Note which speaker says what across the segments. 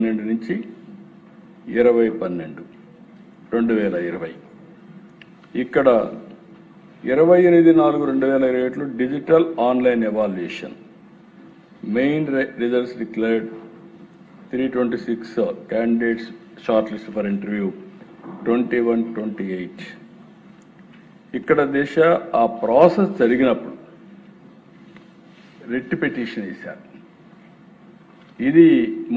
Speaker 1: 12 నుంచి 20/12/2020 ఇక్కడ 28/4/2021 digital online evaluation main results declared 326 candidates shortlist for interview 21-28 ఇక్కడ దేశ ఆ ప్రాసెస్ జరిగినప్పుడు రిట్ పిటిషన్ వేశారు. ఇది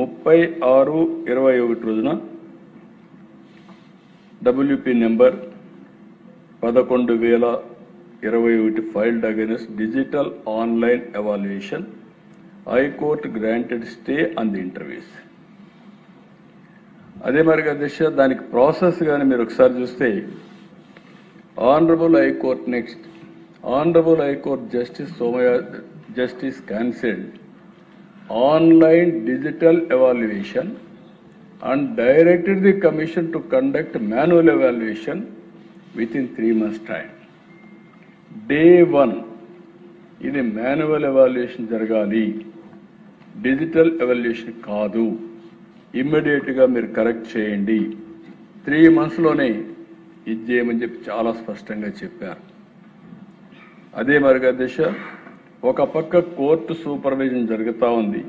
Speaker 1: 30/6/21 రోజున WP number 11,021 filed against digital online evaluation. High Court granted stay on the interviews. అదే మరిగా దిశ దానికి ప్రాసెస్ కానీ మీరు ఒకసారి చూస్తే honourable high court next honourable high court justice cancelled online digital evaluation and directed the commission to conduct manual evaluation within 3 months time. Day 1 ఇది manual evaluation జరగాలి, digital evaluation కాదు, ఇమ్మీడియట్గా మీరు కరెక్ట్ చేయండి, 3 monthsలోనే ఇది చేయమని చెప్పి చాలా స్పష్టంగా చెప్పారు. అదే మరిగా దిశ ఒక పక్క కోర్టు సూపర్విజన్ జరుగుతూ ఉంది,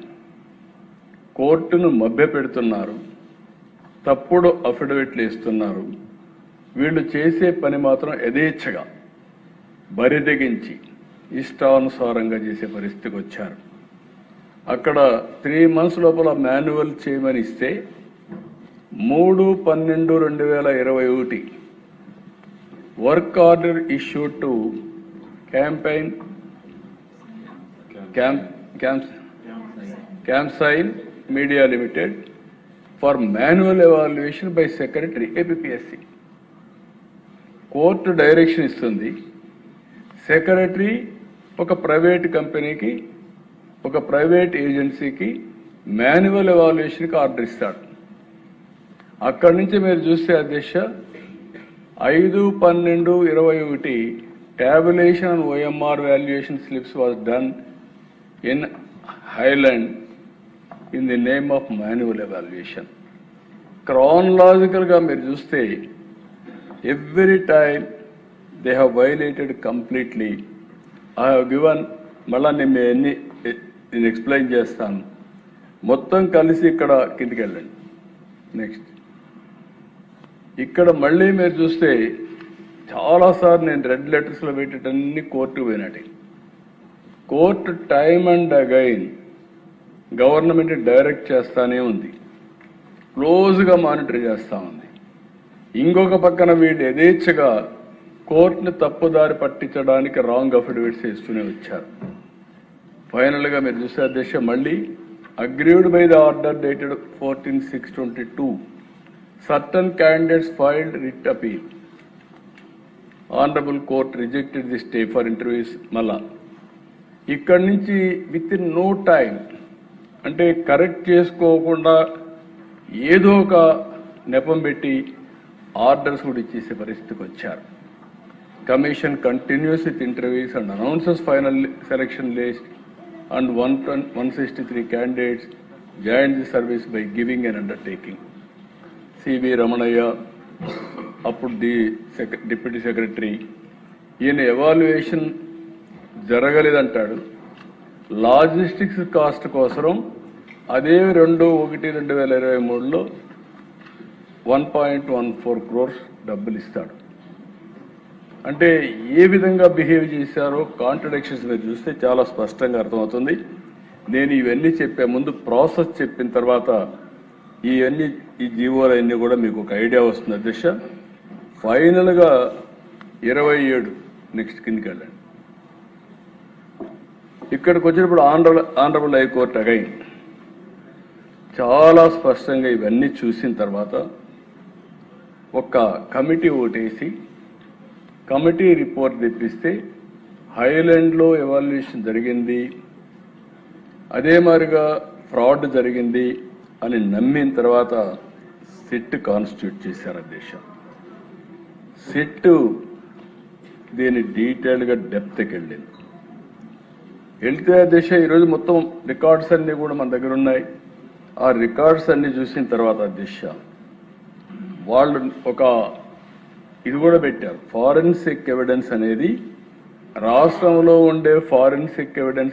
Speaker 1: కోర్టును మభ్యపెడుతున్నారు, తప్పుడు అఫిడవిట్లు ఇస్తున్నారు. వీళ్ళు చేసే పని మాత్రం యథేచ్ఛగా బరిదెగించి ఇష్టానుసారంగా చేసే పరిస్థితికి వచ్చారు. అక్కడ 3 months లోపల మాన్యువల్ చేయమని ఇస్తే 3/12/2021 work order issue to CAMSIGN Media Limited for manual evaluation by Secretary APPSC. Court direction ఇస్తుంది, సెక్రటరీ ఒక ప్రైవేట్ కంపెనీకి ఒక ప్రైవేట్ ఏజెన్సీకి మాన్యువల్ ఎవాల్యుయేషన్కి ఆర్డర్ ఇస్తాడు. అక్కడి నుంచి మీరు చూస్తే అధ్యక్ష 5/12/21 tabulation and OMR valuation slips was done in Highland in the name of manual evaluation. Chronologically మీరు చూస్తే every time they have violated completely. I have given మళ్ళా నేను ఎక్స్ప్లెయిన్ చేస్తాను, మొత్తం కలిసి ఇక్కడ కిందికి వెళ్ళండి. నెక్స్ట్ ఇక్కడ మళ్ళీ మీరు చూస్తే చాలాసార్లు నేను రెడ్ లెటర్స్లో పెట్టేటన్ని కోర్టుకు పోయినట్టు. Court time and again government direct చేస్తానే ఉంది, క్లోజ్గా మానిటర్ చేస్తూ ఉంది. ఇంకొక పక్కన వీళ్ళు యథేచ్ఛగా కోర్టుని తప్పుదారి పట్టించడానికి రాంగ్ అఫిడవిట్స్ ఇస్తూనే వచ్చారు. ఫైనల్గా మీరు చూసే అధ్యక్ష మళ్ళీ aggrieved by the order dated 14/6/22 certain candidates filed writ appeal. Honourable court rejected the stay for interviews. మళ్ళా ఇక్కడి నుంచి విత్ ఇన్ నో టైం అంటే కరెక్ట్ చేసుకోకుండా ఏదో ఒక నెపం పెట్టి ఆర్డర్స్ కూడా ఇచ్చేసే పరిస్థితికి వచ్చారు. Commission continues with interviews and announces final selection list and 163 candidates joined the service by giving an undertaking. C.V. Ramanaya, అప్పుడు డిప్యూటీ సెక్రటరీ, ఈయన ఎవాల్యుయేషన్ జరగలేదంటాడు. లాజిస్టిక్స్ కాస్ట్ కోసం అదే 2/1/2023లో 1.14 crores డబ్బులు ఇస్తాడు. అంటే ఏ విధంగా బిహేవ్ చేశారో కాంట్రడిక్షన్స్ మీరు చూస్తే చాలా స్పష్టంగా అర్థమవుతుంది. నేను ఇవన్నీ చెప్పే ముందు ప్రాసెస్ చెప్పిన తర్వాత ఈ జీవోలన్నీ కూడా మీకు ఒక ఐడియా వస్తుంది అధ్యక్ష. ఫైనల్గా 27 నెక్స్ట్ కిందికి వెళ్ళండి. ఇక్కడికి వచ్చినప్పుడు ఆనరబుల్ హైకోర్టు అగైన్ చాలా స్పష్టంగా ఇవన్నీ చూసిన తర్వాత ఒక కమిటీ ఓటేసి కమిటీ రిపోర్ట్ తెప్పిస్తే హైలాండ్లో ఎవాల్యుయేషన్ జరిగింది, అదే మాదిరిగా ఫ్రాడ్ జరిగింది అని నమ్మిన తర్వాత సిట్ కాన్స్టిట్యూట్ చేశారు అధ్యక్ష. సిట్ దీని డీటెయిల్గా డెప్త్కి వెళ్తే అధ్యక్ష ఈరోజు మొత్తం రికార్డ్స్ అన్నీ కూడా మన దగ్గర ఉన్నాయి. ఆ రికార్డ్స్ అన్ని చూసిన తర్వాత దిశ వాళ్ళు ఒక ఇది కూడా పెట్టారు. ఫారెన్సిక్ ఎవిడెన్స్ అనేది రాష్ట్రంలో ఉండే ఫారెన్సిక్ ఎవిడెన్స్